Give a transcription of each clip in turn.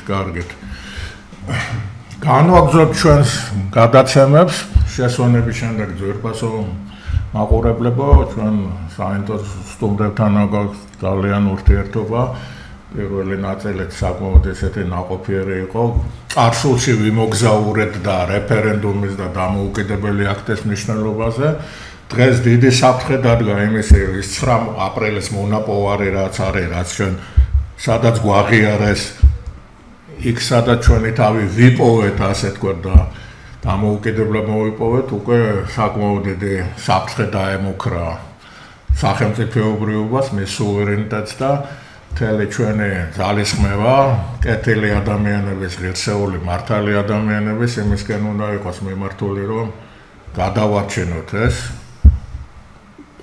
კარგეთ. განვაგრძობთ ჩვენს გადაცემებს, შესვენების შემდეგ ძვირფასო მაყურებლებო, ჩვენ საინტერესო სტუმრებთან აქვს ძალიან ურთიერთობა. პირველი ნაწილით საკმაოდ ესეთი ნაყოფიერი იყო. წარსულში ვიმოგზაურეთ და რეფერენდუმის და დამოუკიდებელი აქტის მნიშვნელობაზე. დღეს დიდი საფრთხე დადგა იმის 9 აპრილის მონაპოვარი რაც არის, რაც ჩვენ სადაც გვაღიარეს, იქ სადაც ჩვენი თავი ვიპოვეთ, ასე თქვა და დამოუკიდებლად მოვიპოვეთ, უკვე საკმაოდ დიდი საფრთხე დაემუქრა სახელმწიფოებრიობას, მის სუვერენიტეტს და მთელი ჩვენი ძალისხმევა, კეთილი ადამიანების, ღირსეული მართალი ადამიანების იმისკენ უნდა იყოს მიმართული, რომ გადავარჩინოთ ეს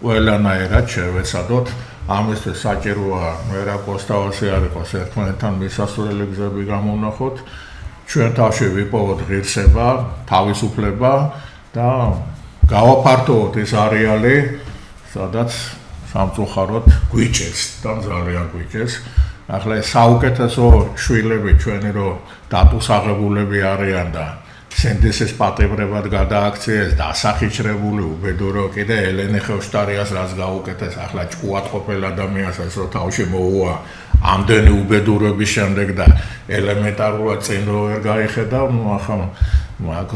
ყველანაირად შევეცადოთ. ამისთვის საჭიროა მერა კოსტავასი არ იყოს ერთმანეთთან მისასვლელი გზები გამოვნახოთ, ჩვენ თავში ვიპოვოთ ღირსება, თავისუფლება და გავაფართოვოთ ეს არეალი, სადაც სამწუხაროდ გვიჭერს და ძალიან გვიჭერს. ახლა საუკეთესო შვილები ჩვენი რო დატუსაღებულები არიან და სინდისის პატიმრებად გადააქციეს და ასახიჩრებული უბედურო კიდე ელენე ხევშტარიას რაც გაუკეთეს ახლა ჭკუად ყოფილ ადამიანს ეს რო თავში მოუვა ამდენი უბედურების შემდეგ და ელემენტარულად წინ რო ვერ გაიხედა, ახლა მაგ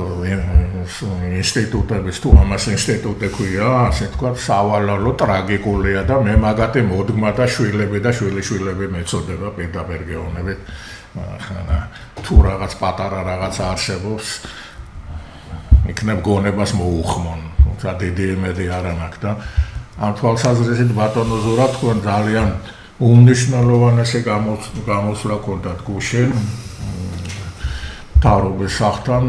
ინსტიტუტების თუ ამას ინსტიტუტი ქვია, ასე თქვა, სავალალო ტრაგიკულია და მე მაგათი მოდგმა და შვილები და შვილიშვილები მეწოდება პირდაპირ გეუბნებით. ახლა თუ რაღაც პატარა რაღაც არსებობს, იქნებ გონებას მოუხმონ, თუმცა დიდი იმედი არ მაქვს და ამ თვალსაზრისით ბატონო ზურაბ თქვენ ძალიან უმნიშვნელოვანესი გამოსვლა გქონდათ გუშინ თავრობის სახთან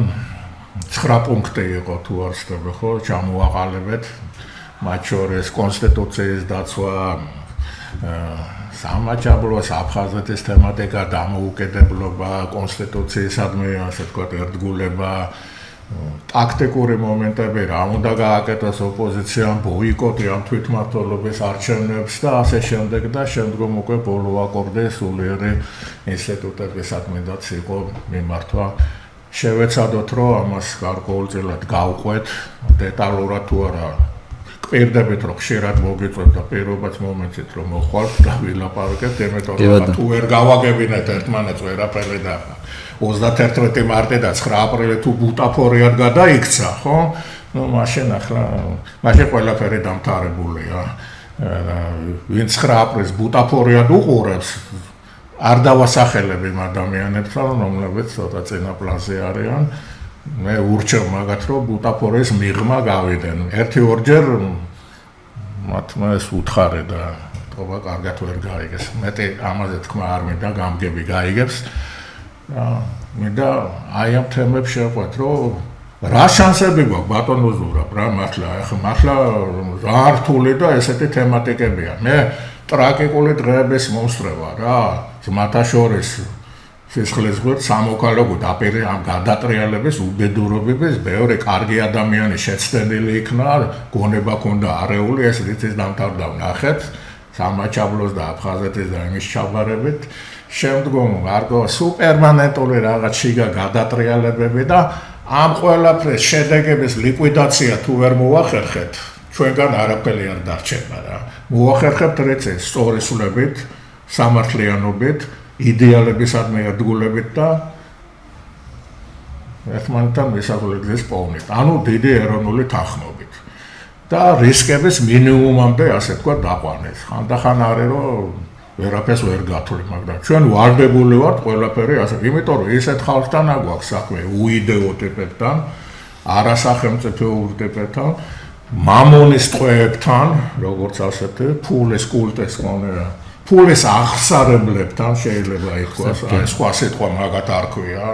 9 პუნქტი იყო თუ არ ვცდები ხო, ჩამოვაყალიბეთ, მათ შორის კონსტიტუციის დაცვა, სამაჩაბლოს აფხაზეთის თემატიკა, დამოუკიდებლობა, კონსტიტუციისადმი, ასე თქვა, ერთგულება, ტაქტიკური მომენტები, რა უნდა გააკეთოს ოპოზიციამ, ბოიკოტი ამ თვითმმართველობის არჩევნებს და ასე შემდეგ და შემდგომ უკვე ბოლო აკორდი სულიერი ინსტიტუტებისადმიდაც იყო მიმართვა. შევეცადოთ, რომ ამას გარკვეულწილად გავყვეთ, დეტალურად თუ არა პირდებით რომ ხშირად მოგიწევთ და პირობაც მომეცით რომ მოხვალთ და ვილაპარაკებთ, იმიტომ რომ თუ ვერ გავაგებინეთ ერთმანეთს ვერაფერი და 31 მარტი და 9 აპრილი თუ ბუტაფორიად გადაიქცა, ხო? ნუ მაშინ ყველაფერი დამთავრებულია. ვინც 9 აპრილს ბუტაფორიად უყურებს, არ დავასახელებ იმ ადამიანებს, რომლებიც ცოტა წინა პლანზე არიან. მე ურჩევ მაგათ, რომ ბუტაფორიის მიღმა გავიდნენ. 1-2 მათ ეს უთხარი და თქმა კარგად ვერ გაიგეს. მეტი ამაზე თქმა არ მინდა, გამგები გაიგებს. მინდა აი ამ თემებს შევყვეთ, რომ რა შანსები გვაქვს ბატონო ზურაბ, რა მართლა რა რთული და ესეთი თემატიკებია. მე ტრაგიკული დღეების მომსწრება რა, ძმათა შორის სისხლის ღირს სამოქალაქო დაპირე ამ გადატრიალების უბედურობების ბევრი კარგი ადამიანი შეცდენილი იქნა, გონება ქონდა არეული, ეს რითიც დამთავრდა ნახეთ, სამაჩაბლოს და აფხაზეთის და იმის ჩაბარებით. შემდგომ არგო სუპერმანენტული რაღაც შიგა გადატრიალებები და ამ ყველაფრის შედეგების ლიკვიდაცია თუ ვერ მოახერხეთ, ჩვენგან არაფერი არ დარჩება რა. მოახერხებთ რეცეს სწორისწულებით, სამართლიანობით, იდეალებისადმი ერთგულებით და ერთმანეთთან მისაღებლის პოვნით, ანუ დიდი ეროვნული თანხმობით და რისკების მინიმუმამდე, ასე თქვა, დაყვანეთ. ხანდახან არის რომ ვერაფერს ვერ გათვლით, მაგრამ ჩვენ ვარდებული ვართ ყველაფერი ასე, იმიტომ რომ ისეთ ხალხთან აგვაქვს საქმე უიდეო ტიპებთან, არასახელმწიფო ტიპებთან, მამონის ტყვეებთან, როგორც ასეთი, ფულის კულტის კონერა. ფულის აღსარებლებთან შეიძლება ითქვას, აი სხვა სიტყვა მაგათ არ ქვია.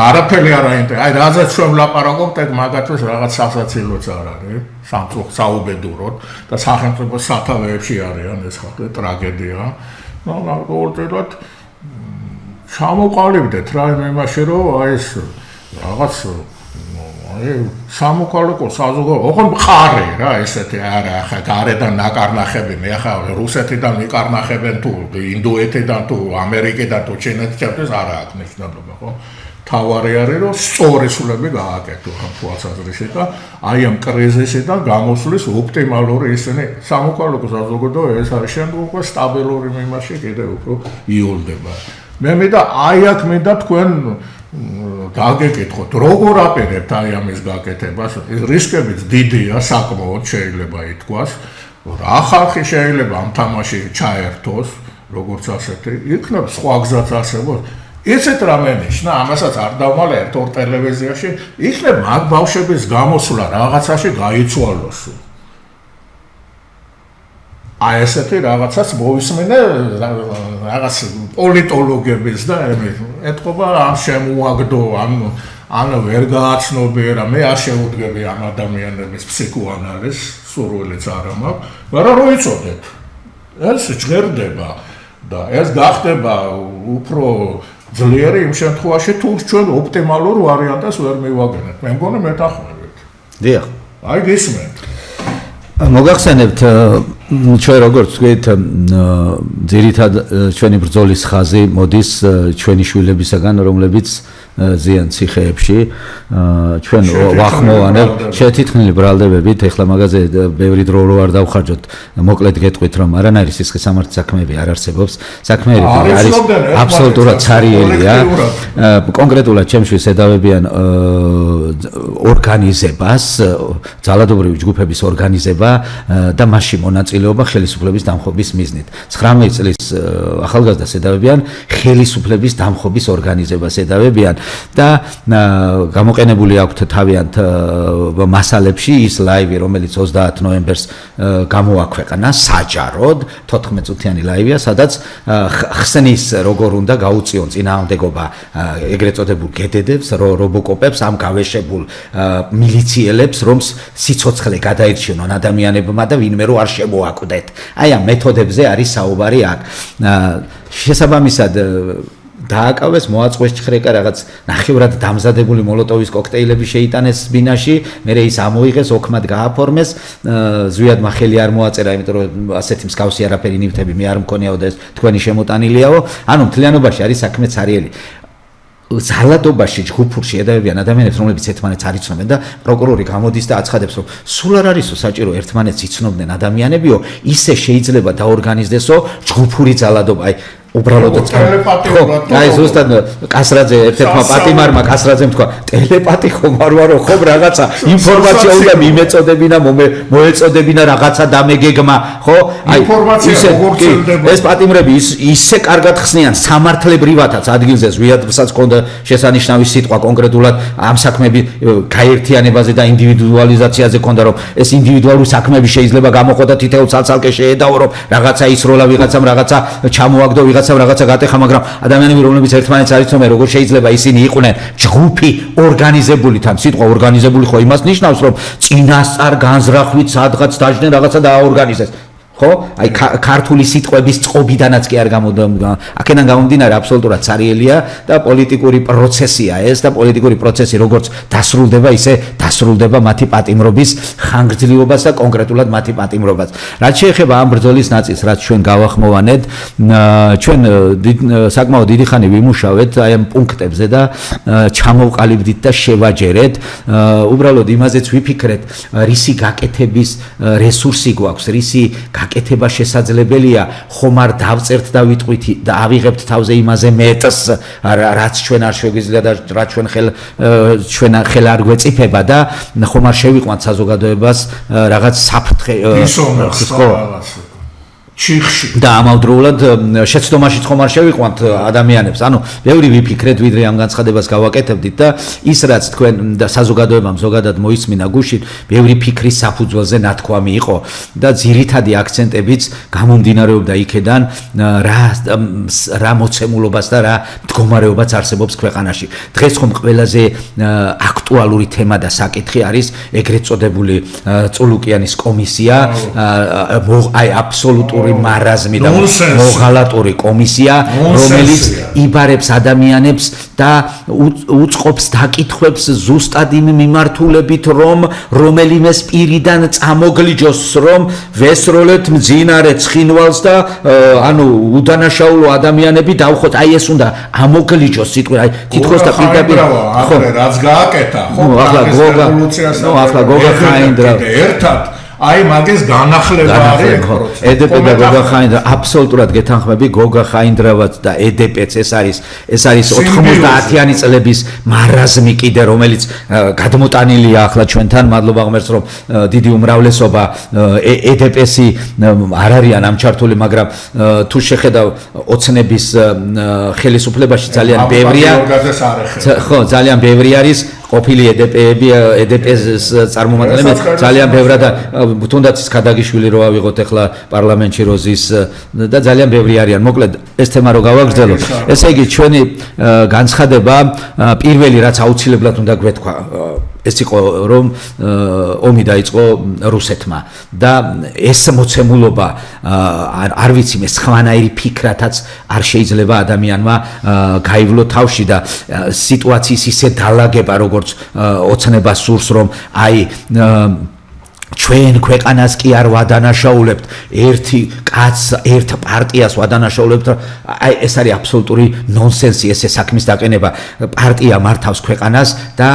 არაფერი არ აინტერესებს. აი რაზეც ჩვენ ვლაპარაკობთ, ეგ მაგათთვის რაღაც სასაცილოც არ არის, საუბედუროდ და სახელმწიფო სათავეებში არიან ეს ხალხი, ტრაგედია. ნუ გარკვეულწილად ჩამოყალიბდეთ რა იმაში, რომ აი ეს რაღაც სამოქალაქო საზოგადოება, ოღონდ მხარე რა, ესეთი არა, ახლა გარედან ნაკარნახები, მე ახლა რუსეთიდან მიკარნახებენ თუ ინდოეთიდან თუ ამერიკიდან თუ ჩინეთიდან არა აქვს მნიშვნელობა, ხო? თავარი არის, რომ სწორი სულები გააკეთო ამ თვალსაზრისით და აი ამ კრიზისიდან გამოსulis ოპტიმალური ისინი სამოქალაქო საზოგადოება ეს არის შემდგომ უკვე სტაბილური მიმარში კიდევ უფრო იოლდება. მე მინდა აი აქ მინდა თქვენ დაგეკითხოთ, როგორ აპირებთ აი ამის გაკეთებას? რისკებიც დიდია, საკმაოდ შეიძლება ითქვას. რა ხალხი შეიძლება ამ თამაში ჩაერთოს, როგორც ასეთი, იქნებ სხვა გზაც არსებობს. ისეთ რამე ნიშნა, ამასაც არ დავმალე ერთ-ორ ტელევიზიაში, იქნებ მაგ ბავშვების გამოსვლა რაღაცაში გაიცვალოს. აი ესეთი რაღაცას მოვისმენე რაღაც პოლიტოლოგების და ეთქობა ამ შემოაგდო, ან ვერ გააცნობიერა, მე არ შევუდგები ამ ადამიანების ფსიქოანალიზს, სურვილიც არ მაქვს, მაგრამ რო იცოდეთ, ეს ჭერდება და ეს გახდება უფრო ძლიერი იმ შემთხვევაში, თუ ჩვენ ოპტიმალურ ვარიანტს ვერ მივაგენებთ. მე მგონი მეთანხმებით. დიახ. აი გისმენთ. მოგახსენებთ ჩვენ როგორც ვთქვით, ძირითად ჩვენი ბრძოლის ხაზი მოდის ჩვენი შვილებისაგან, რომლებიც ზიან ციხეებში, ჩვენ ვახმოვანებთ შეთითქმული ბრალდებებით, ეხლა მაგაზე ბევრი დრო რო არ დავხარჯოთ, მოკლედ გეტყვით, რომ არანაირი სისხლის სამართლის საქმეები არ არსებობს. საქმეები არის აბსოლუტურად ცარიელია. კონკრეტულად ჩემთვის ედავებიან ორგანიზებას, ძალადობრივი ჯგუფების ორგანიზება და მასში მონაწილეობა ხელისუფლების დამხობის მიზნით. 19 წლის ახალგაზრდას ედავებიან ხელისუფლების დამხობის ორგანიზებას ედავებიან და გამოყენებული აქვთ თავიანთ მასალებში ის ლაივი, რომელიც 30 ნოემბერს გამოაქვეყნა საჯაროდ, 14 წუთიანი ლაივია, სადაც ხსნის როგორ უნდა გაუწიონ წინააღმდეგობა ეგრეთ წოდებულ გედედებს, რობოკოპებს, ამ გავეშებულ მილიციელებს, რომ სიცოცხლე გადაირჩიონ ადამიანებმა და ვინმე რო არ შემოაკვდეთ. აი ამ მეთოდებზე არის საუბარი აქ. შესაბამისად დააკავეს, მოაწყვეს ჭხრეკა რაღაც ნახევრად დამზადებული მოლოტოვის კოქტეილები შეიტანეს ბინაში, მერე ის ამოიღეს, ოქმად გააფორმეს, ზვიადმა ხელი არ მოაწერა, იმიტომ რომ ასეთი მსგავსი არაფერი ნივთები მე არ მქონიაო და ეს თქვენი შემოტანილიაო. ანუ მთლიანობაში არის საქმე ცარიელი. ძალადობაში ჯგუფურში ედავებიან ადამიანებს, რომლებიც ერთმანეთს არ იცნობენ და პროკურორი გამოდის და აცხადებს, რომ სულ არ არისო საჭირო ერთმანეთს იცნობდნენ ადამიანებიო, ისე შეიძლება დაორგანიზდესო ჯგუფური ძალადობა. აი უბრალოდ აი ზუსტად კასრაძე ერთ-ერთმა პატიმარმა კასრაძემ თქვა ტელეპათი ხომ არ ვარო, ხომ რაღაცა ინფორმაცია უნდა მიმეწოდებინა, მოეწოდებინა რაღაცა დამეგეგმა, ხო? აი ისე ეს პატიმრები ისე კარგად ხსნიან სამართლებრივათაც ადგილზე, ზვიადსაც ჰქონდა შესანიშნავი სიტყვა კონკრეტულად ამ საქმეების გაერთიანებაზე და ინდივიდუალიზაციაზე ჰქონდა, რომ ეს ინდივიდუალური საქმეები შეიძლება გამოხოდა თითოეულ ცალ-ცალკე შეედაო, რომ რაღაცა ისროლა ვიღაცამ, რაღაცა ჩამოაგდო რაღაცა გატეხა, მაგრამ ადამიანები, რომლებიც ერთმანეთს არ იცნობენ, როგორ შეიძლება ისინი იყვნენ ჯგუფი ორგანიზებული, თან სიტყვა ორგანიზებული ხო იმას ნიშნავს, რომ წინასწარ განზრახვით სადღაც დაждდნენ რაღაცა დააორგანიზეს. ხო? აი ქართული სიტყვების წყობიდანაც კი არ გამოდიოდა. აქედან გამომდინარე აბსოლუტურად ცარიელია და პოლიტიკური პროცესია ეს და პოლიტიკური პროცესი როგორც დასრულდება, ისე დასრულდება მათი პატიმრობის ხანგრძლივობას და კონკრეტულად მათი პატიმრობას. რაც შეეხება ამ ბრძოლის ნაწილს, რაც ჩვენ გავახმოვანეთ, ჩვენ საკმაოდ დიდი ხანი ვიმუშავეთ აი ამ პუნქტებზე და ჩამოვყალიბდით და შევაჯერეთ. უბრალოდ იმაზეც ვიფიქრეთ, რისი გაკეთების რესურსი გვაქვს, რისი გაკეთება შესაძლებელია, ხომ არ დავწერთ და ვიტყვით და ავიღებთ თავზე იმაზე მეტს, რაც ჩვენ არ შეგვიძლია და რაც ჩვენ ხელ არ გვეწიფება და ხომ არ შევიყვანთ საზოგადოებას რაღაც საფრთხე ჩიხში და ამავდროულად შეცდომაში ხომ არ შევიყვანთ ადამიანებს. ანუ ბევრი ვიფიქრეთ, ვიდრე ამ განცხადებას გავაკეთებდით და ის რაც თქვენ და საზოგადოებამ ზოგადად მოისმინა გუშინ, ბევრი ფიქრის საფუძველზე ნათქვამი იყო და ძირითადი აქცენტებიც გამომდინარეობდა იქედან, რა მოცემულობას და რა მდგომარეობაც არსებობს ქვეყანაში. დღეს ხომ ყველაზე აქტუალური თემა და საკითხი არის ეგრეთ წოდებული წულუკიანის კომისია, აი აბსოლუტური აბსოლუტური მარაზმი და მოღალატური კომისია, რომელიც იბარებს ადამიანებს და უწყობს დაკითხვებს ზუსტად იმ მიმართულებით, რომ რომელიმე პირიდან წამოგლიჯოს, რომ ვესროლეთ მძინარე ცხინვალს და ანუ უდანაშაულო ადამიანები დავხოთ, აი ეს უნდა ამოგლიჯოს სიტყვა, აი თითქოს და პირდაპირ ხო, რაც გააკეთა, ხო, ახლა გოგა ხაინდრა ერთად აი მაგის განახლება არის EDP და გოგა ხაინდრა აბსოლუტურად გეთანხმები გოგა ხაინდრავაც და EDP-ც ეს არის 90-იანი წლების მარაზმი კიდე რომელიც გადმოტანილია ახლა ჩვენთან მადლობა ღმერთს რომ დიდი უმრავლესობა EDP-ში არ არიან ამჩართული მაგრამ თუ შეხედავ ოცნების ხელისუფლებაში ძალიან ბევრია ხო ძალიან ბევრი არის ყოფილი EDP-ის წარმომადგენლები ძალიან ბევრად თუნდაც ქადაგიშვილი რო ავიღოთ ახლა პარლამენტში როზის და ძალიან ბევრი არიან. მოკლედ ეს თემა რო გავაგრძელოთ. ესე იგი ჩვენი განცხადება პირველი რაც აუცილებლად უნდა გვეთქვა ეს იყო რომ ომი დაიწყო რუსეთმა და ეს მოცემულობა არ ვიცი მე სხვანაირი ფიქრათაც არ შეიძლება ადამიანმა გაივლო თავში და სიტუაციის ისე დალაგება როგორც ოცნება სურს რომ აი ჩვენ ქვეყანას კი არ ვადანაშაულებთ ერთი კაცს ერთ პარტიას ვადანაშაულებთ აი ეს არის აბსოლუტური ნონსენსი ესე საქმის დაყენება პარტია მართავს ქვეყანას და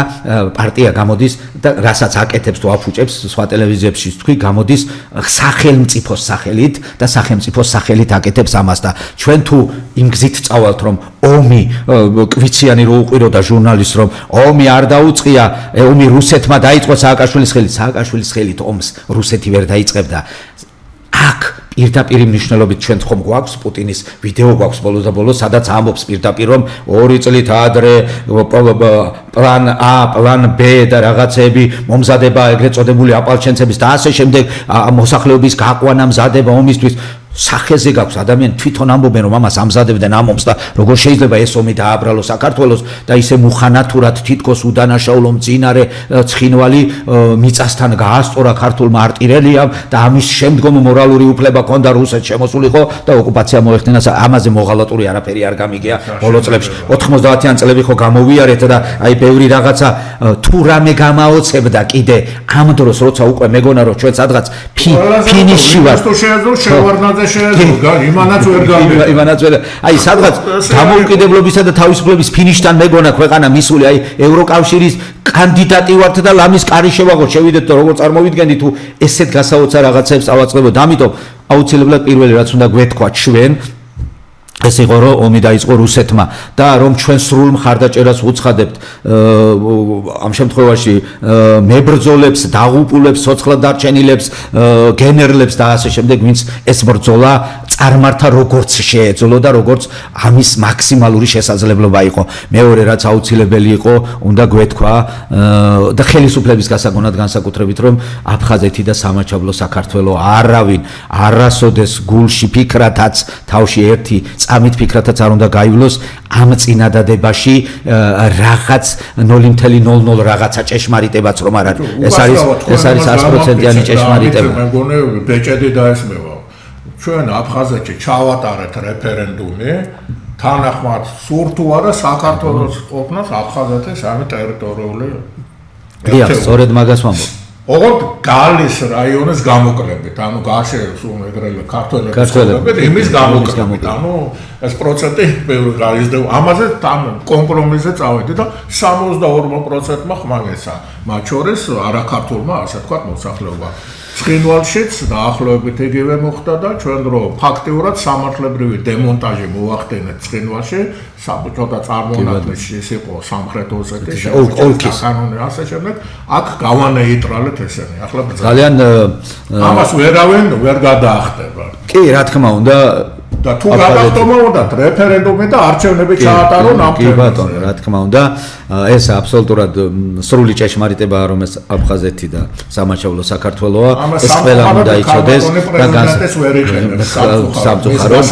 პარტია გამოდის და რასაც აკეთებს თუ აფუჭებს სხვა ტელევიზიებში თქვი გამოდის სახელმწიფოს სახელით და სახელმწიფოს სახელით აკეთებს ამას და ჩვენ თუ იმ გზით წავალთ რომ ომი კვიციანი რო უყიროდა ჟურნალისტს რომ ომი არ დაუწყია ომი რუსეთმა დაიწყო სააკაშვილის ხელით ომს რუსეთი ვერ დაიწყებდა აქ პირდაპირ მნიშვნელობით ჩვენ ხომ გვაქვს პუტინის ვიდეო გვაქვს ბოლოს და ბოლოს სადაც ამბობს პირდაპირ რომ 2 წლით ადრე პლან A, პლან B და რაღაცები მომზადება ეგრეთ წოდებული აპალჩენცების და ასე შემდეგ მოსახლეობის გაყვანა მზადება ომისთვის სახეზე გაქვს ადამიანი თვითონ ამბობენ რომ ამას ამზადებდნენ ამ ომს და როგორ შეიძლება ეს ომი დააბრალოს საქართველოს და ისე მუხანათურად თითქოს უდანაშაულო მძინარე ცხინვალი მიწასთან გაასწორა ქართულმა არტილერიამ და ამის შემდგომ მორალური უფლება ჰქონდა რუსეთს შემოსულიყო და ოკუპაცია მოეხდინა ამაზე მოღალატური არაფერი არ გამიგია ბოლო წლებში 90-იანი წლები ხო გამოვიარეთ და აი ბევრი რაღაცა თუ რამე გამაოცებდა კიდე ამ დროს როცა უკვე მეგონა რომ ჩვენ სადღაც ფინიში ვართ იმანაც ვერ გამიგია იმანაც ვერ აი სადღაც დამოუკიდებლობისა და თავისუფლების ფინიშთან მეგონა ქვეყანა მისული აი ევროკავშირის კანდიდატი ვართ და ლამის კარი შევაღოთ შევიდეთ და როგორ წარმოვიდგენთ თუ ესეთ გასაოცარ რაღაცებს ავაწყდებოდ ამიტომ აუცილებლად პირველი რაც უნდა გვეთქვა ჩვენ ეს იყო რომ ომი დაიწყო რუსეთმა და რომ ჩვენ სრულ მხარდაჭერას ვუცხადებთ ამ შემთხვევაში მებრძოლებს, დაღუპულებს, სოციალურად დარჩენილებს, გენერლებს და ასე შემდეგ, ვინც ეს ბრძოლა წარმართა როგორც შეეძლო და როგორც ამის მაქსიმალური შესაძლებლობა იყო. მეორე რაც აუცილებელი იყო, უნდა გვეთქვა და ხელისუფლების გასაგონად განსაკუთრებით რომ აფხაზეთი და სამაჩაბლო საქართველო არავინ არასოდეს გულში ფიქრათაც თავში ერთი ამით ფიქრათაც არ უნდა გაივლოს ამ წინადადებაში რაღაც 0.00 რაღაცა ჭეშმარიტებაც რომ არ არის ეს არის 100%-იანი ჭეშმარიტება მე მგონი ბეჭედი დაესმევა ჩვენ აფხაზეთში ჩავატარეთ რეფერენდუმი თანახმად სურთ თუ არა საქართველოს ყოფნას აფხაზეთის ამ ტერიტორიული დიახ სწორედ მაგას ვამბობ ოღონდ გალის რაიონის გამოკლებით, ანუ გაშერს ეგრევე ქართველების იმის გამოკლებით, ანუ ეს პროცენტი ბევრი გაიზრდება. ამაზე თან კომპრომისზე წავედი და 62%-მა ხმალესა, მათ შორის არაქართულმა, ასე ვთქვათ, მოსახლეობა. ცხინვალშიც დაახლოებით იგივე მოხდა და ჩვენ დრო ფაქტიურად სამართლებრივი დემონტაჟი მოახდინეთ ცხინვალში, საბჭოთა წარმონაქმნის ის იყო სამხრეთ ოსეთის ოლქის კანონი ასე შემდეგ, აქ გავანეიტრალეთ ესენი. ახლა ძალიან ამას ვერ გადაახტება. კი, რა თქმა უნდა და თუ გადახტომოდა რეფერენდუმი და არჩევნები ჩაატარონ ამ კი ბატონო, რა თქმა უნდა, ეს აბსოლუტურად სრული ჭეშმარიტებაა რომ ეს აფხაზეთი და სამაჩაბლო საქართველოა, ეს ყველა უნდა იცოდეს და სამწუხაროდ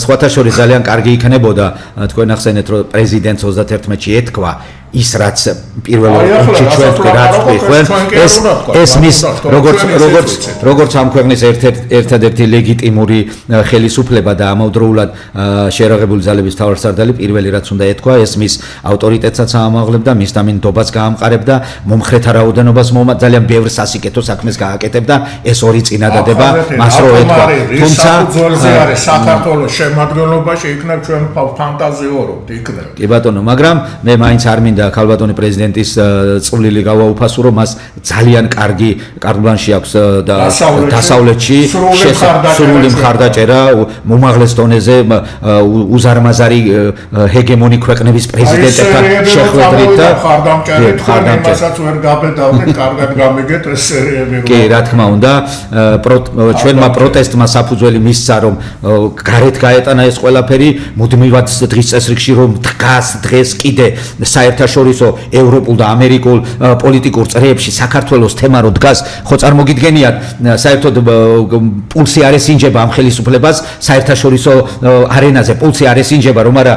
სხვათა შორის ძალიან კარგი იქნებოდა თქვენ ახსენეთ რომ პრეზიდენტს 31-ში ეთქვა ის რაც პირველ რიგში ჩვენ რაც ვიხვენ ეს მის როგორც ამ ქვეყნის ერთადერთი ლეგიტიმური ხელისუფლება და ამავდროულად შერაღებული ძალების მთავარსარდალი პირველი რაც უნდა ეთქვა ეს მის ავტორიტეტსაც აამაღლებდა მის დამინდობას გაამყარებდა მომხრეთა რაოდენობას ძალიან ბევრ სასიკეთო საქმეს გააკეთებდა ეს ორი წინადადება მას რო ეთქვა თუმცა საქართველოს შემადგენლობაში იქნებ ჩვენ ფანტაზიორობთ იქნებ კი ბატონო მაგრამ მე მაინც არ მინდა ქალბატონი პრეზიდენტის წვლილი გავაუფასო რომ მას ძალიან კარგი კარგლანში აქვს დასავლეთში სრული მხარდაჭერა მომაღლეს დონეზე უზარმაზარი ჰეგემონი ქვეყნების პრეზიდენტებთან შეხვედრით და ხარდამჭერით ვერ გაბედავდით კარგად გამიგეთ ეს სერიები კი რა თქმა უნდა ჩვენმა პროტესტმა საფუძველი მისცა რომ გარეთ გაეტანა ეს ყველაფერი მუდმივად დღის წესრიგში რომ დგას დღეს კიდე საერთაშორისო ევროპულ და ამერიკულ პოლიტიკურ წრეებში საქართველოს თემა რო დგას ხო წარმოგიდგენიათ საერთოდ პულსი არ ესინჯება ამ ხელისუფლებას საერთაშორისო არენაზე პულსი არ ესინჯება რომ არა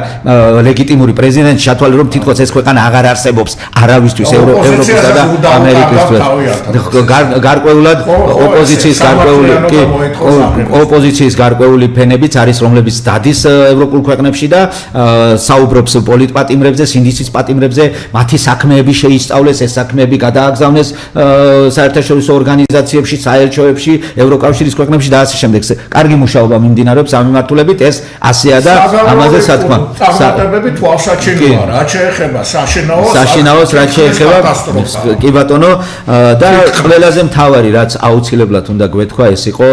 ლეგიტიმური პრეზიდენტი ჩათვალე რომ თითქოს ეს ქვეყანა აღარ არსებობს არავისთვის ევროპისა და ამერიკისთვის გარკვეულად ოპოზიციის გარკვეული ფენებიც არის რომლებიც დადის ევროპულ ქვეყნებში და საუბრობს პოლიტპატიმრებზე სინდისის პატიმრებზე მათი საქმეები შეისწავლეს ეს საქმეები გადააგზავნეს საერთაშორისო ორგანიზაციებში საელჩოებში ევროკავშირის ქვეყნებში და ასე შემდეგ კარგი მუშაობა მიმდინარეობს ამ მიმართულებით ეს ასეა და ამაზე სათქმა წარმატებები თვალსაჩინოა რაც შეეხება საშინაოს რაც შეეხება კი ბატონო და ყველაზე მთავარი რაც აუცილებლად უნდა გვეთქვა ეს იყო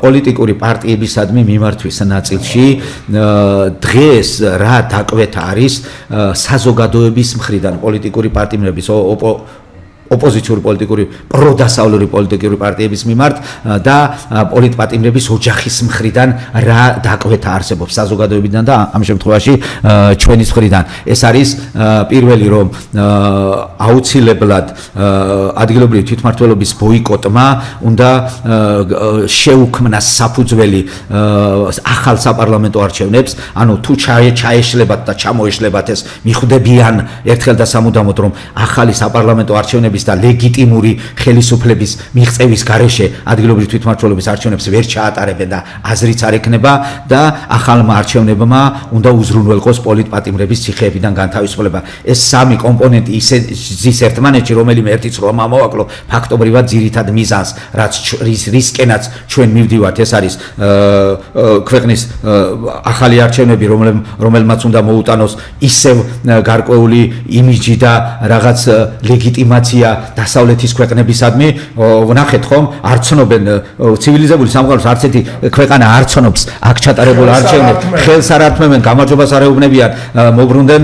პოლიტიკური პარტიებისადმი მიმართვის ნაწილში დღეს რა დაკვეთა არის საზოგადოების მხრიდან პოლიტიკური პარტიების ოპოზიციური პოლიტიკური პროდასავლური პოლიტიკური პარტიების მიმართ და პოლიტპატიმრების ოჯახის მხრიდან რა დაკვეთა არსებობს საზოგადოებიდან და ამ შემთხვევაში ჩვენის მხრიდან ეს არის პირველი რომ აუცილებლად ადგილობრივი თვითმმართველობის ბოიკოტმა უნდა შეუქმნას საფუძველი ახალ საპარლამენტო არჩევნებს ანუ თუ ჩაეშლებათ და ჩამოეშლებათ ეს მიხვდებიან ერთხელ და სამუდამოდ რომ ახალი საპარლამენტო არჩევნები და ლეგიტიმური ხელისუფლების მიღწევის გარეშე ადგილობრივი თვითმმართველობის არჩევნებს ვერ ჩაატარებენ და აზრიც არ ექნება და ახალმა არჩევნებმა უნდა უზრუნველყოს პოლიტპატიმრების ციხეებიდან განთავისუფლება. ეს სამი კომპონენტი ისე ზის ერთმანეთში, რომელიმე ერთიც რომ ამოვაკლო ფაქტობრივად ძირითად მიზანს, რაც რისკენაც ჩვენ მივდივართ, ეს არის ქვეყნის ახალი არჩევნები, რომელმაც უნდა მოუტანოს ისევ გარკვეული იმიჯი და რაღაც ლეგიტიმაცია დასავლეთის ქვეყნებისადმი ვნახეთ ხომ არ ცნობენ ცივილიზებული სამყაროს არც ერთი ქვეყანა არ ცნობს აქ ჩატარებულ არჩევნებს ხელს არ ართმევენ გამარჯვებას არ ეუბნებიან მოbrunდნენ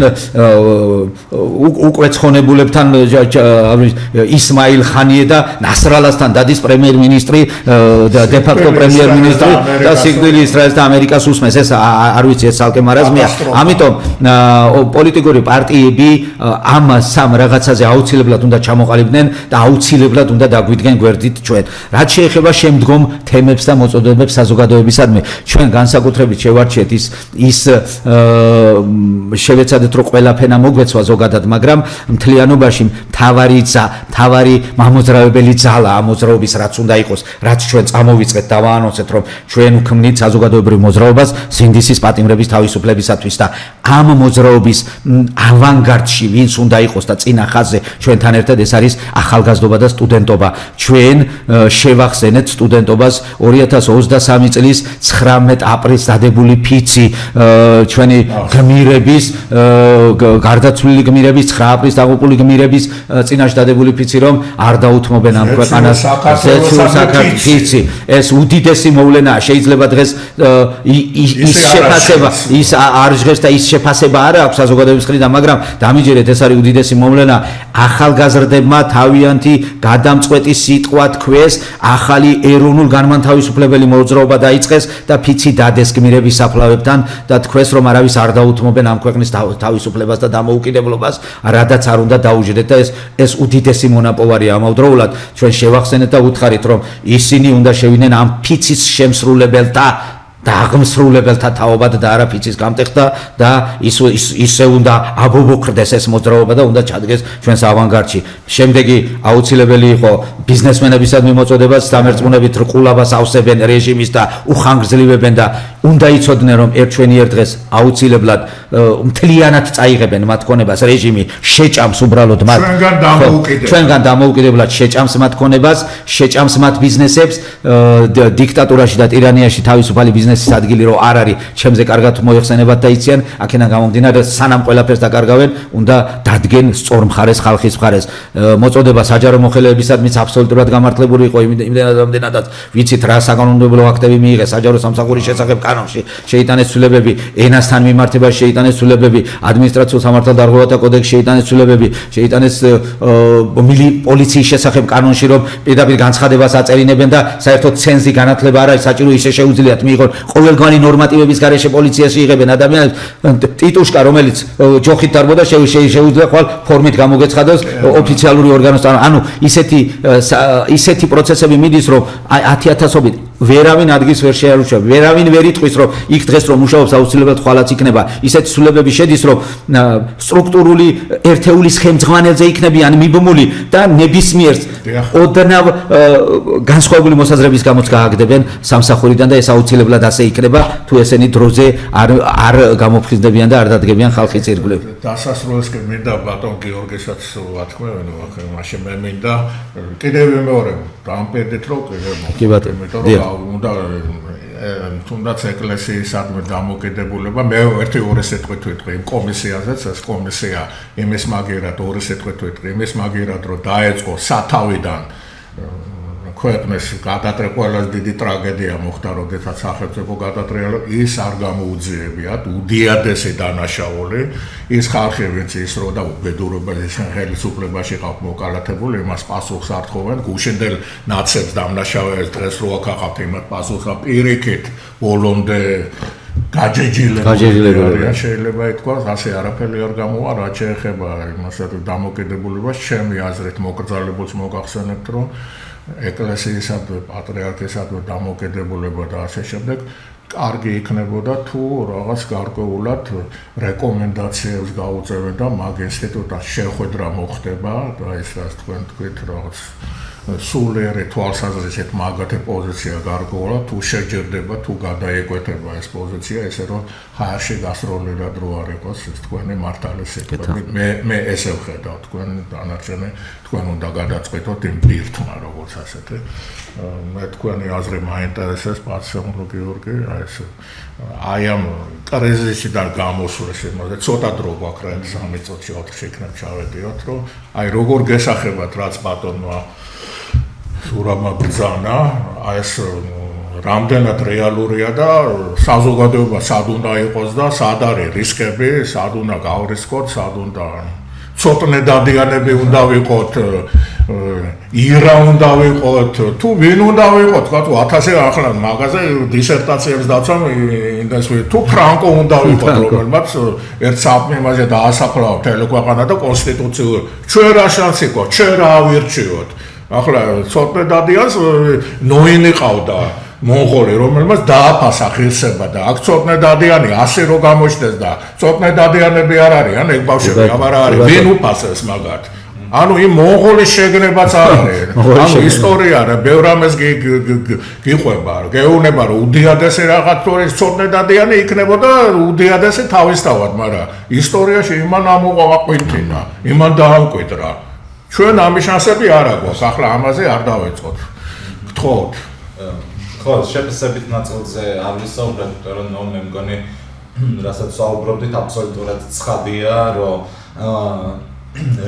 უკვე ცხონებულებთან ისმაილ ხანიე და ნასრალასთან დადის პრემიერ-მინისტრი და დე-ფაქტო პრემიერ-მინისტრი და სიკვდილი ისრაელს და ამერიკას უსმენს ეს არ ვიცი ეს ცალკე მარაზმია ამიტომ პოლიტიკური პარტიები ამ სამ რაღაცაზე აუცილებლად უნდა ჩამოყალიბდნენ და აუცილებლად უნდა დაგვიდგენ გვერდით ჩვენ. რაც შეეხება შემდგომ თემებს და მოწოდებებს საზოგადოებისადმი, ჩვენ განსაკუთრებით შევარჩიეთ ის შევეცადეთ რომ ყველაფენა მოგვეცვა ზოგადად, მაგრამ მთლიანობაში მთავარი მამოძრავებელი ძალა ამ მოძრაობის რაც უნდა იყოს, რაც ჩვენ წამოვიწყეთ და ვაანონსეთ რომ ჩვენ ვქმნით საზოგადოებრივ მოძრაობას სინდისის პატიმრების თავისუფლებისათვის და ამ მოძრაობის ავანგარდში ვინც უნდა იყოს და წინა ხაზზე ჩვენთან ერთად ეს არის ახალგაზრდობა და სტუდენტობა. ჩვენ შევახსენეთ სტუდენტობას 2023 წლის 19 აპრილს დადებული ფიცი ჩვენი გმირების გარდაცვლილი გმირების 9 აპრილს დაღუპული გმირების წინაშე დადებული ფიცი რომ არ დაუთმობენ ამ ქვეყანას საქართველოს ფიცი ეს უდიდესი მოვლენაა შეიძლება დღეს ის შეფასება ის არ ჟღერს და ის შეფასება არ აქვს საზოგადოების მხრიდან მაგრამ დამიჯერეთ ეს არის უდიდესი მოვლენა ახალგაზრდებმა თავიანთი გადამწყვეტი სიტყვა თქვეს ახალი ეროვნულ განმანთავისუფლებელი მოძრაობა დაიწყეს და ფიცი დადეს გმირების საფლავებთან და თქვეს რომ არავის არ დაუთმობენ ამ ქვეყნის თავისუფლებას და დამოუკიდებლობას რადაც არ უნდა დაუჯდეთ და ეს უდიდესი მონაპოვარია ამავდროულად ჩვენ შევახსენეთ და უთხარით რომ ისინი უნდა შევიდნენ ამ ფიცის შემსრულებელთა და აღმსრულებელთა თაობად და არაფიცის გამტეხდა და ისე უნდა აბობოქრდეს ეს მოძრაობა და უნდა ჩადგეს ჩვენს ავანგარდში. შემდეგი აუცილებელი იყო ბიზნესმენებისადმი მოწოდება, დამერწმუნებით რყულობას ავსებენ რეჟიმის და უხანგრძლივებენ და უნდა იცოდნენ რომ ერთ დღეს აუცილებლად მთლიანად წაიღებენ მათ ქონებას რეჟიმი შეჭამს უბრალოდ მათ ჩვენგან დამოუკიდებლად შეჭამს მათ ქონებას, შეჭამს მათ ბიზნესებს, დიქტატურაში და ტირანიაში თავისუფალი ბიზნესის ადგილი რო არ არის, ჩემზე კარგად მოიხსენებათ და იციან, აქედან გამომდინარე სანამ ყველაფერს დაკარგავენ, უნდა დადგენ სწორ მხარეს ხალხის მხარეს. მოწოდება საჯარო მოხელეებისადმი აბსოლუტურად გამართლებული იყო იმდენადაც ვიცით რა საკანონმდებლო აქტები მიიღეს საჯარო სამსახურის შესახებ კანონში, შეიტანეს ცვლილებები ენასთან მიმართებაში, შეიტანეს ცვლილებები ადმინისტრაციულ სამართალდარღვევათა კოდექსში, შეიტანეს ცვლილებები, შეიტანეს პოლიციის შესახებ კანონში, რომ პირდაპირ განცხადებას აწერინებენ და საერთოდ ცენზი განათლება არ არის საჭირო, ისე შეუძლიათ მიიღონ ყოველგვარი ნორმატივების გარეშე პოლიციაში იღებენ ადამიანებს. ტიტუშკა რომელიც ჯოხით დარბოდა შეუძლია ხვალ ფორმით გამოგეცხადოს ოფიციალური ორგანოს, ანუ ისეთი პროცესები მიდის, რომ 10,000-ობით ვერავინ ადგილს ვერ შეარჩევ, ვერავინ ვერ იტყვის, რომ იქ დღეს რომ მუშაობს აუცილებლად ხვალაც იქნება. ისეთი ცვლილებები შედის, რომ სტრუქტურული ერთეულის ხელმძღვანელზე იქნებიან მიბმული და ნებისმიერს ოდნავ განსხვავებული მოსაზრების გამოც გააგდებენ სამსახურიდან და ეს აუცილებლად ასე იქნება, თუ ესენი დროზე არ გამოფხიზდებიან და არ დადგებიან ხალხის ირგვლივ. დასასრულისკენ მინდა ბატონ გიორგისაც ვათქმევენ, მაშინ მე მინდა კიდევ მეორე დამპედეთ რომ კი ბატონო უნდა თუნდაც ეკლესიისადმი დამოკიდებულება მე ერთი ორი სიტყვით ვიტყვი იმ კომისიაზეც ეს კომისია იმის მაგერად ორი სიტყვით ვიტყვი იმის მაგერად რომ დაეწყო სათავიდან ქვეყნის გადატრე ყველაზე დიდი ტრაგედია მოხდა როდესაც სახელმწიფო გადატრიალა ის არ გამოუძიებიათ უდიადესი დანაშაული ის ხალხი ვინც ის რო და უბედურებაში ხელისუფლებაში ყავთ მოკალათებული იმას პასუხს არ თხოვენ გუშინდელ ნაცებს დამნაშავეებს დღეს რო აქ იმათ პასუხს პირიქით ბოლომდე გაჯეჯილებული შეიძლება ითქვას ასე არაფერი არ გამოვა რაც შეეხება იმას დამოკიდებულებას ჩემი აზრით მოკრძალებულს მოგახსენებთ რომ ეკლესიისადმი პატრიარქისადმი დამოკიდებულება და ასე შემდეგ კარგი იქნებოდა თუ რაღაც გარკვეულად რეკომენდაციებს გაუწევენ და მაგ ინსტიტუტას შეხვედრა მოხდება და ეს რაც თქვენ თქვით რაღაც სულიერი თვალსაზრისით მაგათი პოზიცია გარკვეულად თუ შეჯერდება თუ გადაეკვეთება ეს პოზიცია ესე რომ ხარში გასროლილად რო არ იყოს ეს თქვენი მართალი სიტყვები მე ესე ვხედავ თქვენ დანარჩენი თქვენ უნდა გადაწყვეტოთ იმ პირთმა როგორც ასეთი მე თქვენი აზრი მაინტერესებს პარსემონო გიორგი აი ამ კრიზისიდან გამოსვლის იმაზე ცოტა დრო გვაქვს რა 3 წუთში 4 იქნებ ჩავედიოთ რომ აი როგორ გესახებათ რაც ბატონმა სურამა ბრძანა ეს რამდენად რეალურია და საზოგადოება სად უნდა იყოს და სად არის რისკები, სად უნდა გავრისკოთ, სად უნდა ცოტნე დადიანები უნდა ვიყოთ, ირა უნდა ვიყოთ, თუ ვინ უნდა ვიყოთ, თქვა თუ 1000 ახლა მაგაზე დისერტაციებს დაცვამ ინდეს თუ ფრანკო უნდა ვიყოთ, რომელმაც ერთ საქმეზე დაასაფლავა მთელი ქვეყანა და კონსტიტუციურ ჩვენ რა შანსი გვაქვს, ჩვენ რა ავირჩიოთ. ახლა ცოტნე დადიანს ნოინი ყავდა მონღოლი რომელმაც დააფასა ღირსება და აქ ცოტნე დადიანი ასე რო გამოჩნდეს და ცოტნე დადიანები არ არიან ეგ ბავშვები არ არის ვინ უფასებს მაგათ ანუ იმ მონღოლის შეგნებაც არ არის ანუ ისტორია რა ბევრ ამას გიყვება გეუბნება რომ უდიადესი რაღაც თორეს ცოტნე დადიანი იქნებოდა უდიადესი თავისთავად მაგრამ ისტორიაში იმან ამოყვა ყვინთინა იმან დაამკვიდრა ჩვენ ამის შანსები არ აქვს ახლა ამაზე არ დავეწყოთ გთხოვთ ხო შეფასებით ნაწილზე არ ვისაუბრებ იმიტომ რომ მე მგონი რასაც საუბრობდით აბსოლუტურად ცხადია რომ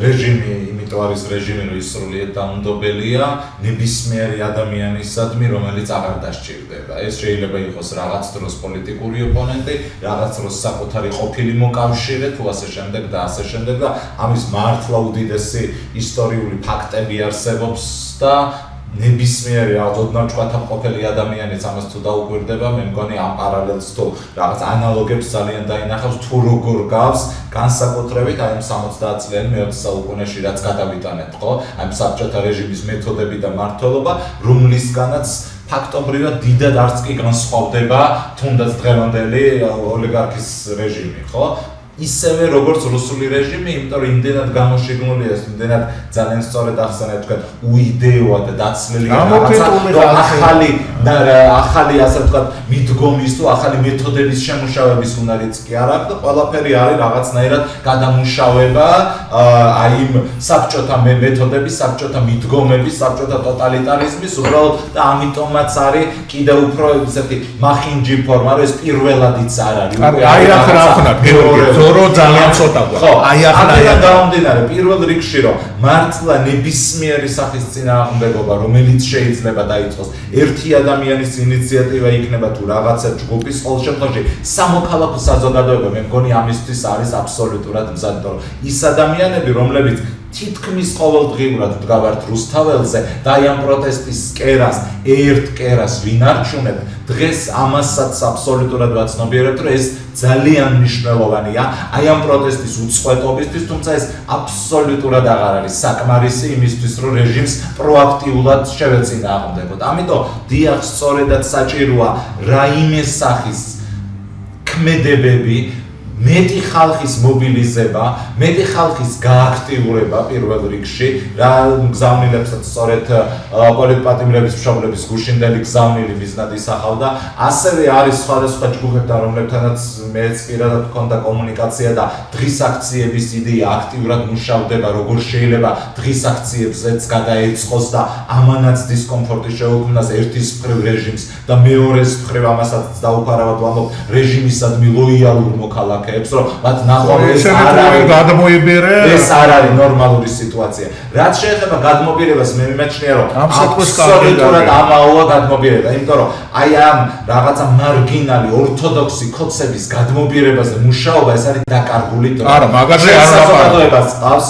რეჟიმი იმიტომ არის რეჟიმი რომ ის სრულიად დაუნდობელია ნებისმიერი ადამიანისადმი რომელიც აღარ დასჭირდება ეს შეიძლება იყოს რაღაც დროს პოლიტიკური ოპონენტი რაღაც დროს საკუთარი ყოფილი მოკავშირე თუ ასე შემდეგ და ასე შემდეგ და ამის მართლა უდიდესი ისტორიული ფაქტები არსებობს და ნებისმიერი ოდნავ ჭვათამყოფელი ადამიანიც ამას თუ დაუკვირდება მე მგონი ამ პარალელს თუ რაღაც ანალოგებს ძალიან დაინახავს თუ როგორ გავს განსაკუთრებით აი ამ 70 წლიანი მე-20 საუკუნეში რაც გადავიტანეთ ხო აი საბჭოთა რეჟიმის მეთოდები და მმართველობა რომლისგანაც ფაქტობრივად დიდად არც კი განსხვავდება თუნდაც დღევანდელი ოლიგარქის რეჟიმი, ხო? ისევე როგორც რუსული რეჟიმი, იმიტომ რომ იმდენად გამოშიგნულია, იმდენად ძალიან სწორედ ახსენეთ თქვენ, უიდეოა და დაცლილია ახალი ასე ვთქვათ, მიდგომის თუ ახალი მეთოდების შემუშავების უნარიც კი არ აქვს და ყველაფერი არის რაღაცნაირად გადამუშავება აი იმ საბჭოთა მეთოდების, საბჭოთა მიდგომების, საბჭოთა ტოტალიტარიზმის უბრალოდ და ამიტომაც არის კიდევ უფრო ესეთი მახინჯი ფორმა, რომ ეს პირველადიც არ არის. აი აქ რა ხნათ, გეორგი რო ძალიან ცოტა ხო, აი ახლა გამომდინარე პირველ რიგში რომ მართლა ნებისმიერი სახის წინააღმდეგობა რომელიც შეიძლება დაიწყოს ერთი ადამიანის ინიციატივა იქნება თუ რაღაცა ჯგუფის ყოველ შემთხვევაში სამოქალაქო საზოგადოება მე მგონი ამისთვის არის აბსოლუტურად მზად რომ ის ადამიანები რომლებიც თითქმის ყოველდღიურად დგავართ რუსთაველზე და აი ამ პროტესტის კერას ერთ კერას ვინ არჩუნებ დღეს ამასაც აბსოლუტურად ვაცნობიერებთ რომ ეს ძალიან მნიშვნელოვანია აი ამ პროტესტის უწყვეტობისთვის თუმცა ეს აბსოლუტურად აღარ არის საკმარისი იმისთვის რომ რეჟიმს პროაქტიულად შევეწინააღმდეგოთ ამიტომ დიახ სწორედაც საჭიროა რაიმე სახის ქმედებები მეტი ხალხის მობილიზება, მეტი ხალხის გააქტიურება პირველ რიგში, რა გზავნილებსაც სწორედ პოლიტპატიმრების მშობლების გუშინდელი გზავნილი მიზნად ისახავდა, ასევე არის სხვადასხვა ჯგუფებთან, რომლებთანაც მეც პირადად მქონდა კომუნიკაცია და დღის აქციების იდეა აქტიურად მუშავდება, როგორ შეიძლება დღის აქციებზეც გადაეწყოს და ამანაც დისკომფორტი შეუქმნას ერთის მხრივ რეჟიმს და მეორეს მხრივ ამასაც დაუფარავად ვამბობ რეჟიმისადმი ლოიალურ მოქალაქეებს რომ მათ ნახავთ ეს არ არის ნორმალური სიტუაცია. რაც შეეხება გადმობირებას მე მიმაჩნია რომ აბსოლუტურად ამაოა გადმობირება, იმიტომ რომ აი ამ რაღაცა მარგინალი ორთოდოქსი კოცების გადმობირებაზე მუშაობა ეს არის დაკარგული დრო. არა, მაგაზე არ საზოგადოებას ყავს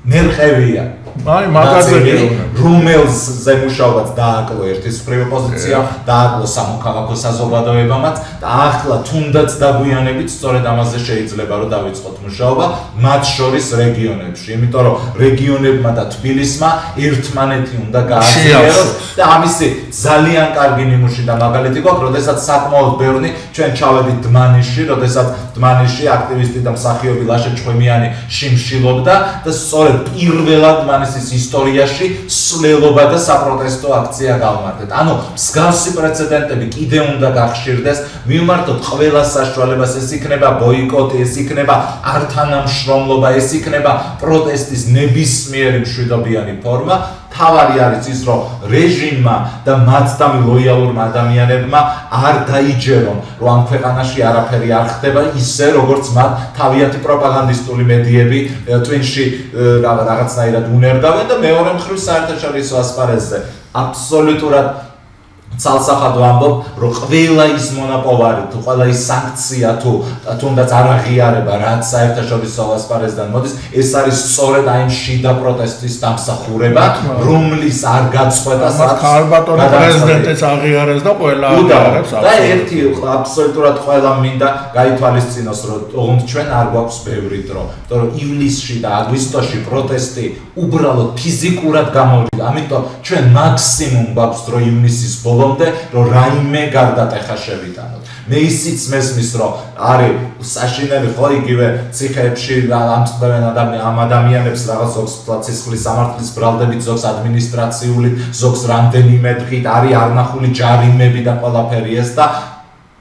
ნერყევია. აი მაგაზე რომელზე მუშაობაც დააკლო ერთის მხრივ ოპოზიცია, დააკლო სამოქალაქო საზოგადოებამაც და ახლა თუნდაც დაგვიანებით სწორედ ამაზე შეიძლება რომ დავიწყოთ მუშაობა მათ შორის რეგიონებში, იმიტომ რომ რეგიონებმა და თბილისმა ერთმანეთი უნდა გააძლიეროს და ამისი ძალიან კარგი ნიმუში და მაგალითი გვაქვს, როდესაც საკმაოდ ბევრი ჩვენ ჩავედით დმანიშში, როდესაც დმანიშში აქტივისტი და მსახიობი ლაშა ჭღვიმიანი შიმშილობდა და სწორედ პირველად მანისის ისტორიაში სვლელობა და საპროტესტო აქცია გავმართეთ. ანუ მსგავსი პრეცედენტები კიდე უნდა გახშირდეს, მივმართოთ ყველა საშუალებას, ეს იქნება ბოიკოტი, ეს იქნება ართანამშრომლობა, ეს იქნება პროტესტის ნებისმიერი მშვიდობიანი ფორმა. თავარი არის ის, რომ რეჟიმმა და მათდამი ლოიალურმა ადამიანებმა არ დაიჯერონ, რომ ამ ქვეყანაში არაფერი არ ხდება ისე, როგორც მათ თავიანთი პროპაგანდისტული მედიები ტვინში რაღაცნაირად უნერგავენ და მეორე მხრივ საერთაშორისო ასპარეზზე აბსოლუტურად ცალსახად ვამბობ, რომ ყველა ის მონოპოვარი თუ ყველა ის სანქცია თუ თუნდაც არ აღიარება, რაც საერთაშორისო ასპარეზიდან მოდის, ეს არის სწორედ აი შიდა პროტესტის დამსახურება, რომლის არ გაწყვეტას ქალბატონი პრეზიდენტიც აღიარეს და ყველა აღიარებს. და ერთი აბსოლუტურად ყველა მინდა გაითვალისწინოს, რომ თუნდაც ჩვენ არ გვაქვს ბევრი დრო, იმიტომ რომ ივლისში და აგვისტოში პროტესტი უბრალოდ ფიზიკურად გამოვიდა. ამიტომ ჩვენ მაქსიმუმ გვაქვს დრო ივნისის ბოლომდე, რომ რაიმე გარდატეხა შევიტანოთ. მე ისიც მესმის, რომ არის საშინელი ხო იგივე ციხეებში ამწყდებენ ამ ადამიანებს რაღაც ზოგს სისხლის სამართლის ბრალდებით, ზოგს ადმინისტრაციული, ზოგს რამდენიმე დღით არის არნახული ჯარიმები და ყველაფერი ეს და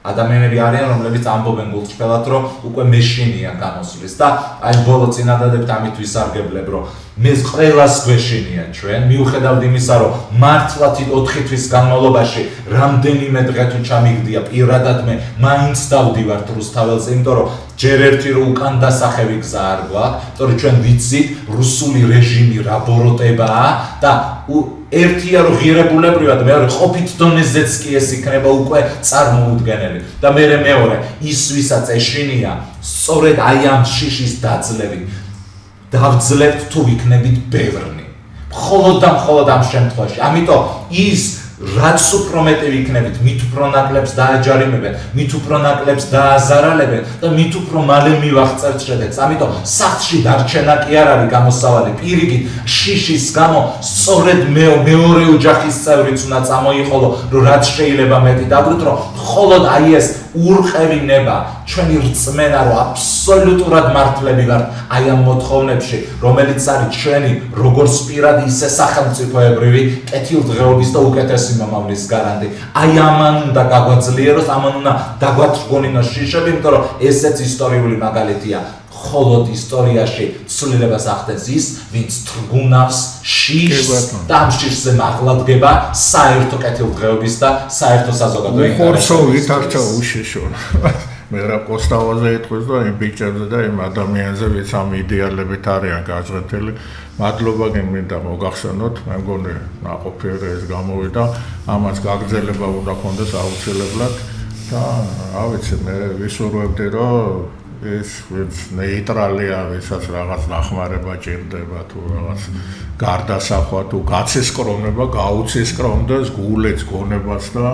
ადამიანები არიან, რომლებიც ამბობენ გულწრფელად, რომ უკვე მეშინია გამოსვლის და აი ბოლო წინადადებთ ამით ვისარგებლებ, რომ მე ყველას გვეშინია ჩვენ, მიუხედავად იმისა, რომ მართლა 4 თვის განმავლობაში რამდენიმე დღე თუ ჩამიგდია პირადად მე მაინც დავდივართ რუსთაველზე, იმიტომ რომ ჯერ ერთი რო უკან დასახევი გზა არ გვაქვს, იმიტომ რომ ჩვენ ვიცით რუსული რეჟიმი რა ბოროტებაა და ერთია რომ ღირებულებრივად მეორე ყოფით დონეზეც კი ეს იქნება უკვე წარმოუდგენელი და მეორე ის ვისაც ეშინია სწორედ აი ამ შიშის დაძლევით დავძლებთ თუ ვიქნებით ბევრნი მხოლოდ ამ შემთხვევაში ამიტომ ის რაც უფრო მეტი ვიქნებით, მით უფრო ნაკლებს დააჯარიმებენ, მით უფრო ნაკლებს დააზარალებენ და მით უფრო მალე მივახწერთ შედეგს. ამიტომ სახლში დარჩენა კი არ არის გამოსავალი, პირიქით შიშის გამო სწორედ მეორე ოჯახის წევრიც უნდა წამოიყოლო, რომ რაც შეიძლება მეტი დაგვით, რომ მხოლოდ აი ეს ურყევი ნება ჩვენი რწმენა, რომ აბსოლუტურად მართლები ვართ აი ამ მოთხოვნებში, რომელიც არის ჩვენი როგორც პირადი, ისე სახელმწიფოებრივი კეთილდღეობის და უკეთესი მომავლის გარანტი. აი ამან უნდა გაგვაძლიეროს, ამან უნდა დაგვატრგონინოს შიშები, იმიტომ რომ ესეც ისტორიული მაგალითია. მხოლოდ ისტორიაში ცვლილებას ახდენს ის, ვინც თრგუნავს შიშს და ამ შიშზე მაღლადგება საერთო კეთილდღეობის და საერთო საზოგადო ინტერესების. უხორცო ვითარცა უშიშო. მე რა კოსტავაზე ეთქვის და იმ ბიჭებზე და იმ ადამიანზე, ვინც ამ იდეალებით არიან გაძღეთილი. მადლობა გემინდა მოგახსენოთ, მე მგონი ნაყოფიერი ეს გამოვიდა, ამას გაგრძელება უნდა ქონდეს აუცილებლად და რა ვიცი, მე ვისურვებდი, რომ ეს ნეიტრალია, ვისაც რაღაც დახმარება ჭირდება თუ რაღაც გარდასახვა თუ გაცესკრომება, გაუცესკრომდეს გულეც გონებას და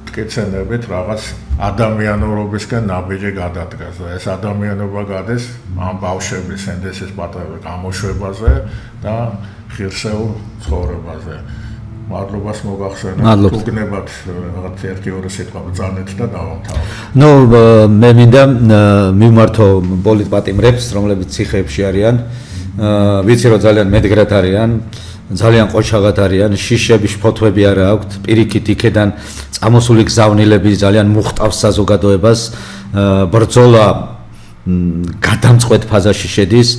მტკიცენებით რაღაც ადამიანურობისგან ნაბიჯი გადადგას და ეს ადამიანობა გადის ამ ბავშვების ენდესის პატარა გამოშვებაზე და ღირსეულ ცხოვრებაზე. მადლობას მოგახსენებთ, თუ გნებათ რაღაც 1-2 სიტყვა ბრძანეთ და დავამთავროთ. ნუ მე მინდა მიმართო პოლიტპატიმრებს, რომლებიც ციხეებში არიან, ვიცი რომ ძალიან მედგრად არიან, ძალიან ყოჩაღად არიან, შიშები, შფოთვები არა აქვთ, პირიქით იქედან წამოსული გზავნილები ძალიან მუხტავს საზოგადოებას, ბრძოლა გადამწყვეტ ფაზაში შედის,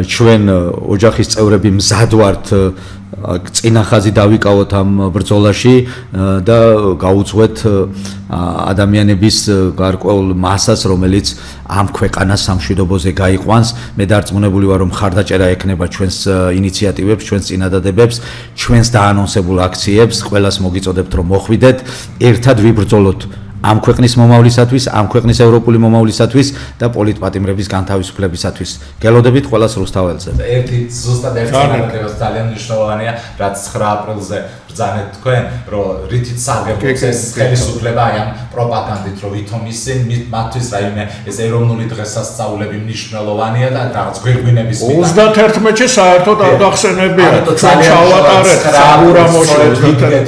ჩვენ ოჯახის წევრები მზად ვართ წინახაზი დავიკავოთ ამ ბრძოლაში და გაუძღვეთ ადამიანების გარკვეულ მასას, რომელიც ამ ქვეყანას სამშვიდობოზე გაიყვანს. მე დარწმუნებული ვარ, რომ მხარდაჭერა ექნება ჩვენს ინიციატივებს, ჩვენს წინადადებებს, ჩვენს დაანონსებულ აქციებს, ყველას მოგიწოდებთ, რომ მოხვიდეთ, ერთად ვიბრძოლოთ ამ ქვეყნის მომავლისათვის, ამ ქვეყნის ევროპული მომავლისათვის და პოლიტპატიმრების განთავისუფლებისათვის. გელოდებით ყველას რუსთაველზე. ზუსტად ერთი განმარტება ძალიან მნიშვნელოვანია, რაც 9 აპრილზე ბრძანეთ თქვენ, რომ რითიც სარგებლობს ეს ხელისუფლება აი ამ პროპაგანდით, რომ ვითომ ისინი მათთვის რაიმე ეს ეროვნული დღესასწაულები მნიშვნელოვანია და რაღაც გვირგვინების 31-ში საერთოდ არ გახსენებია. ჩავატარეთ საგურამოში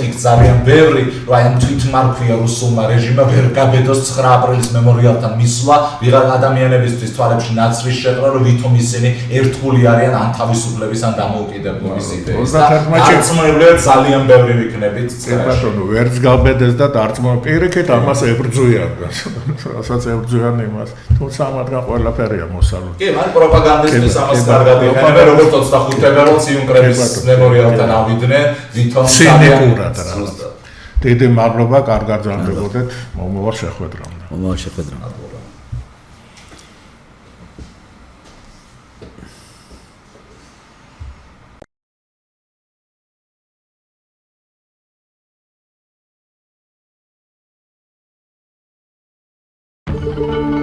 იქ ძალიან ბევრი, რომ აი ამ თვითმარქვია რუსულმა რეჟიმმა ვერ გაბედოს 9 აპრილის მემორიალთან მისვლა ვიღარ ადამიანებისთვის თვალებში ნაცრის შეყრა, რომ ვითომ ისინი ერთგული არიან ან თავისუფლების ან დამოუკიდებლობის იდეის. დარწმუნებულად ძალიან ბევრი ვიქნებით. ბატონო, ვერც გაბედეს და დარწმუნებული პირიქით ამას ებრძვიან. რასაც ებრძვიან იმას. თუმცა ამათგან ყველაფერია მოსალოდნელი. კი, მაგრამ პროპაგანდისტის ამას კარგად იყენებენ, როგორც 25 თებერვალს იუნკრების მემორიალთან ავიდნენ, ვითომ ცინიკურად რა. დიდი მადლობა, კარგად გრძელდებოდეთ, მომავალ შეხვედრამდე. მომავალ შეხვედრამდე.